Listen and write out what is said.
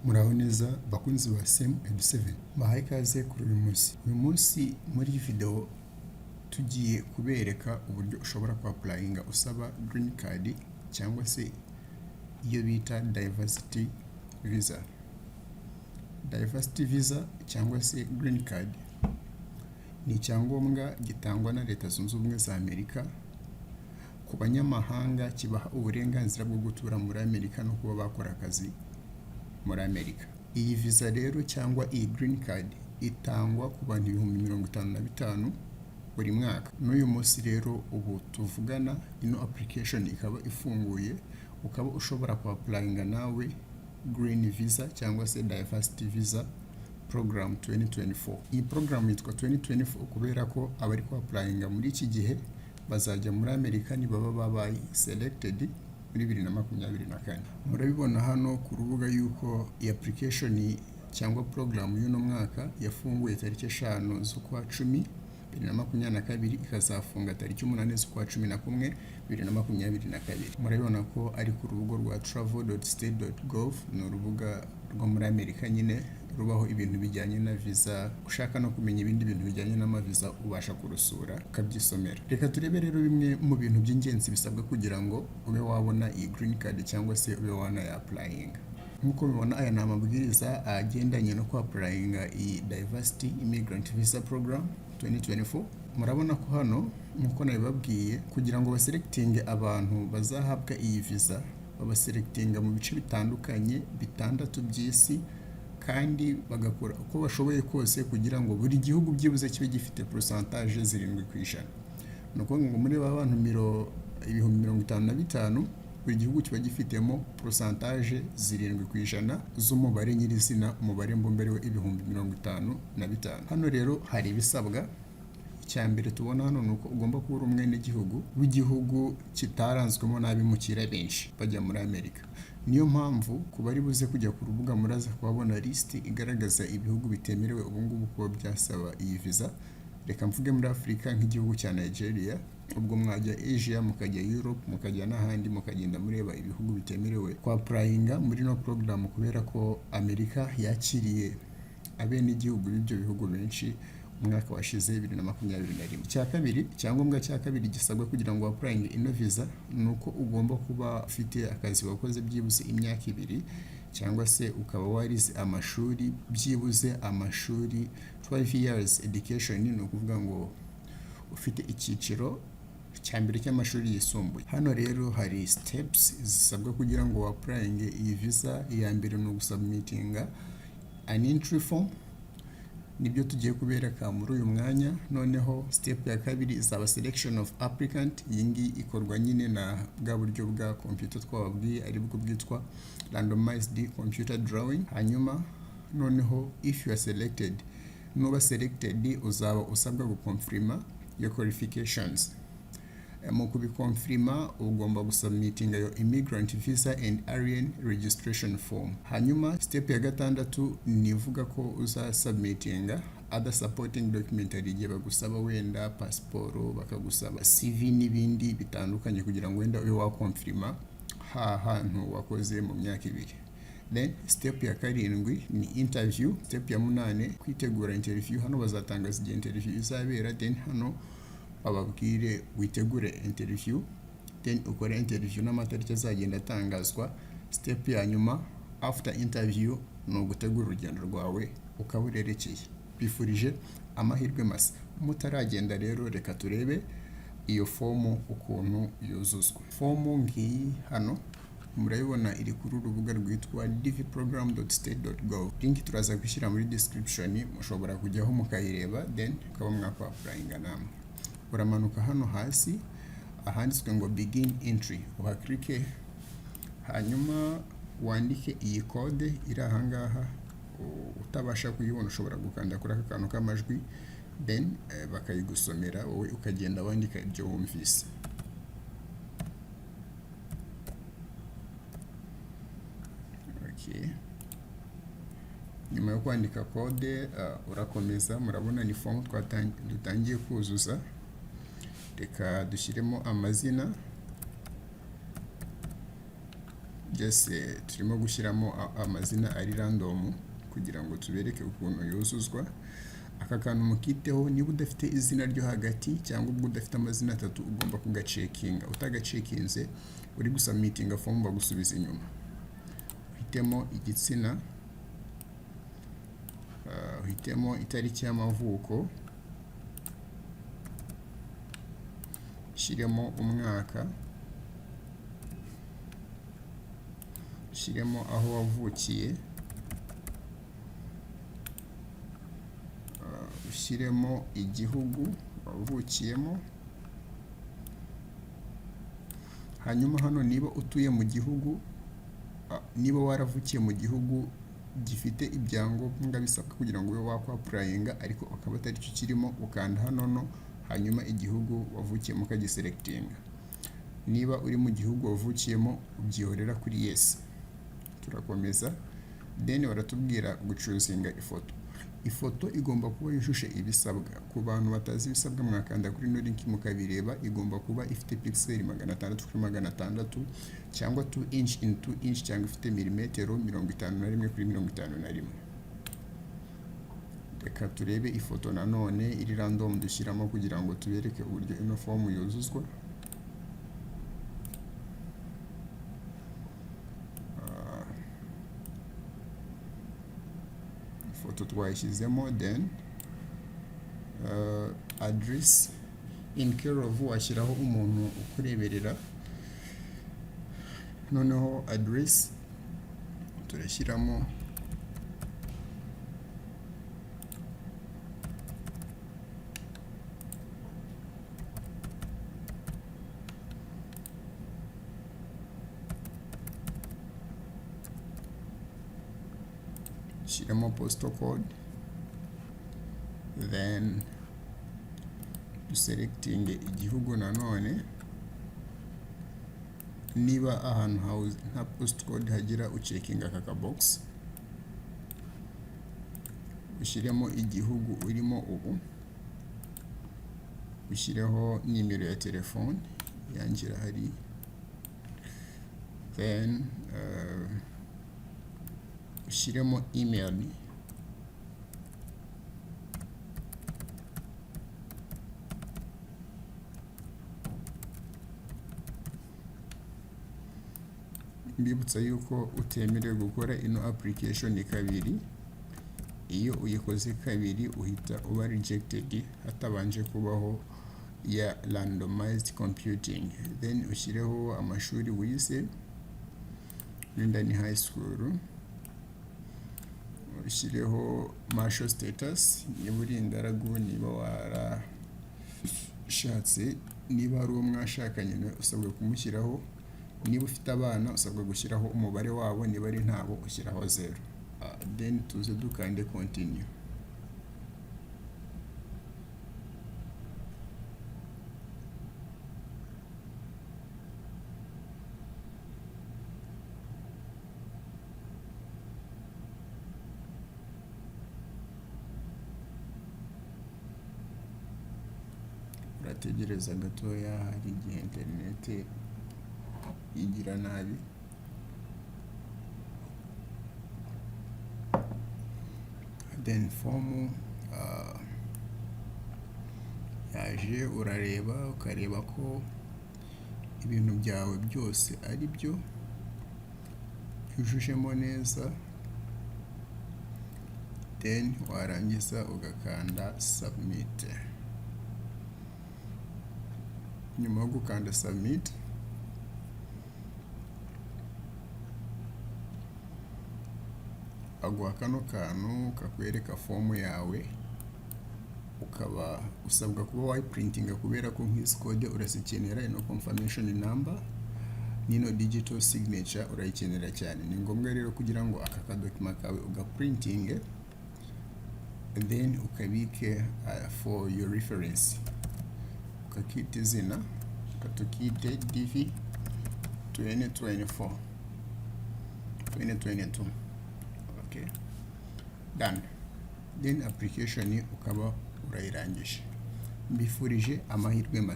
Muraho neza bakunzi ba SM7 bahaye ikaze kuri uyu munsi. Uyu munsi muri iyi video tugiye kubereka uburyo ushobora kuapplyinga usaba green card cyangwa se iyo bita diversity visa. Diversity visa cyangwa se green card ni icyangombwa gitangwa na leta zunze ubumwe za Amerika ku banyamahanga, kibaha uburenganzira bwo gutura muri Amerika no kuba bakora akazi muri Amerika. Iyi visa rero cyangwa iyi green card itangwa ku bantu 55,000 buri mwaka. N'uyu munsi rero ubu tuvugana ino application ikaba ifunguye, ukaba ushobora kuapplyinga nawe green visa cyangwa se diversity visa program 2024. Iyi program yitwa 2024 kubera ko abari kuapplyinga muri iki gihe bazajya muri Amerika ni baba babaye selected muri 2024. Murabibona hano ku rubuga yuko iyi application cyangwa program y'uno mwaka yafunguye tariki 5 z'ukwa 10 2022 ikazafunga tariki 8 z'ukwa 11 2022. Murabibona ko ari ku rubuga rwa travel.state.gov, ni urubuga rwo muri Amerika nyine rubaho ibintu bijyanye na visa. Ushaka no kumenya ibindi bintu bijyanye n'amaviza ubasha kurusura ukabyisomera. Reka turebe rero bimwe mu bintu by'ingenzi bisabwa kugira ngo ube wabona iyi green card cyangwa se ube applying. Nkuko mubona aya ni amabwiriza agendanye no kuapplyinga iyi diversity immigrant visa program 2024. Murabona ko hano nkuko nabibabwiye, kugira ngo baselectinge abantu bazahabwa iyi visa babaselectinga mu bice bitandukanye bitandatu by'isi, kandi bagakora uko bashoboye kose kugira ngo buri gihugu byibuze kibe gifite percentage 7%. Nuko ngo muri ba bantu 55,000 buri gihugu kiba gifitemo percentage 7% z'umubare nyirizina, umubare mbombere we 55,000. Hano rero hari ibisabwa. Icyambere tubona hano nuko ugomba kuba umwene gihugu w'igihugu kitaranzwemo n'abimukira benshi bajya muri Amerika. Niyo mpamvu kuba ari buze kujya ku rubuga muraza kubona list igaragaza ibihugu bitemerewe ubu ngubu kuba byasaba iyi visa. Reka mvuge muri Afrika nk'igihugu cya Nigeria, ubwo mwajya Asia mukajya Europe mukajya n'ahandi mukagenda mureba ibihugu bitemerewe kuapplyinga muri no program, kubera ko Amerika yakiriye abene igihugu b'ibyo bihugu benshi umwaka washize 2021. Icyakabiri, icyangombwa cya kabiri gisabwa kugira ngo applying ino visa nuko ugomba kuba ufite akazi wakoze byibuze imyaka 2 cyangwa se ukaba warize amashuri byibuze amashuri 12 years education, ni ukuvuga ngo ufite icyiciro cya mbere cy'amashuri yisumbuye. Hano rero hari steps zisabwa kugira ngo applying iyi visa. Iya mbere ni ugusubmitinga an entry form, nibyo tugiye kubereka muri uyu mwanya. Noneho step ya kabiri izaba selection of applicant. Yingi ikorwa nyine na bwa buryo bwa computer twababwiye ari bwo bwitwa randomized computer drawing. Hanyuma noneho if you are selected, nuba selected uzaba usabwa gukonfirma your qualifications. Mu kubikonfirma ugomba gusubmitinga your immigrant visa and alien registration form. Hanyuma step ya gatandatu nivuga ko uzasubmitinga other supporting document, igihe bagusaba wenda passport, bakagusaba CV n'ibindi bitandukanye kugira ngo wenda ube wakonfirma hantu wakoze mu myaka 2. Then step ya karindwi ni interview. Step ya 8 kwitegura interview. Hano bazatangaza igihe interview izabera, then hano bababwire witegure interview, then ukora interview n'amatariki azagenda atangazwa. Step ya nyuma after interview no gutegura urugendo rwawe ukaburerekeye. Bifurije amahirwe masa. Mutaragenda rero reka turebe iyo form ukuntu yuzuzwa. Form ngiyi hano murayibona iri kuri urubuga rwitwa dvprogram.state.gov. link turaza gushyira muri description, mushobora kujyaho mukayireba then ukaba mwakwapplyinga namwe. Uramanuka hano hasi ahanditswe ngo begin entry, uhaklike hanyuma wandike iyi code iri ahangaha. Utabasha kuyibona ushobora gukanda kuri aka kantu k'amajwi, then bakayigusomera wowe ukagenda wandika ibyo wumvise. Okay. Nyuma yo kwandika code urakomeza. Murabona ni form dutangiye kuzuza. Reka dushyiremo amazina just turimo gushyiramo amazina ari random kugira ngo tubereke ukuntu yuzuzwa. Aka kantu mukiteho, niba udafite izina ryo hagati cyangwa ubwo udafite amazina atatu ugomba kugacekinga. Utagacekinze uri gusubmitinga form bagusubiza inyuma. Uhitemo igitsina, uhitemo itariki y'amavuko, ushyiremo umwaka, ushyiremo aho wavukiye, ushyiremo igihugu wavukiyemo. Hanyuma hano niba utuye mu gihugu, niba waravukiye mu gihugu gifite ibyangombwa bisabwa kugira ngo ube wakwapurayinga ariko akaba atari cyo kirimo, ukanda hano hanyuma igihugu wavukiyemo ukagiselectinga. Niba uri mu gihugu wavukiyemo ubyihorera kuri yes. Turakomeza, then baratubwira gucuzinga ifoto. Ifoto igomba kuba yujuje ibisabwa. Ku bantu batazi ibisabwa mwakanda kuri no link mukabireba. Igomba kuba ifite pixel 600 kuri 600 cyangwa 2 inch in 2 inch cyangwa ifite milimetero 51 kuri 51. Reka turebe ifoto nanone iri random dushyiramo kugira ngo tubereke uburyo ino form yuzuzwa. Ifoto twayishyizemo, then address in care of washyiraho umuntu ukureberera. Noneho address turashyiramo postal code, then selecting igihugu nanone. Niba ahantu nta post code hagira ucekinga aka box, ushyiremo igihugu urimo ubu, ushyireho nimero ya telefone yangira hari, then ushyiremo email, mbibutsa yuko utemerewe gukora ino application kabiri. Iyo uyikoze kabiri uhita uba rejected hatabanje kubaho ya randomized computing. Then ushyireho amashuri wize, wenda ni high school, ushyireho martial status, niba uri ingaragu, niba warashatse, niba ari uwo mwashakanye usabwa kumushyiraho, niba ufite abana usabwa gushyiraho umubare wabo, niba ari ntabo ushyiraho 0. Then tuze dukande continue. Urategereza gatoya, hari igihe internet igira nabi. Then form yaje, urareba ukareba ko ibintu byawe byose ari byo byujujemo neza, then warangiza ugakanda submit. Nyuma yo gukanda submit, aguha kano kantu kakwereka form yawe, ukaba usabwa kuba wayiprintinga kubera ko nk'izi code urazikenera. Ino confirmation number n'ino digital signature urayikenera cyane. Ni ngombwa rero kugira ngo aka kadokima kawe ugaprintinge, then ukabike for your reference. Ukakita izina, ukatukite DV 2024 2022. Okay, done. Then application ukaba urayirangije. Mbifurije amahirwe masa.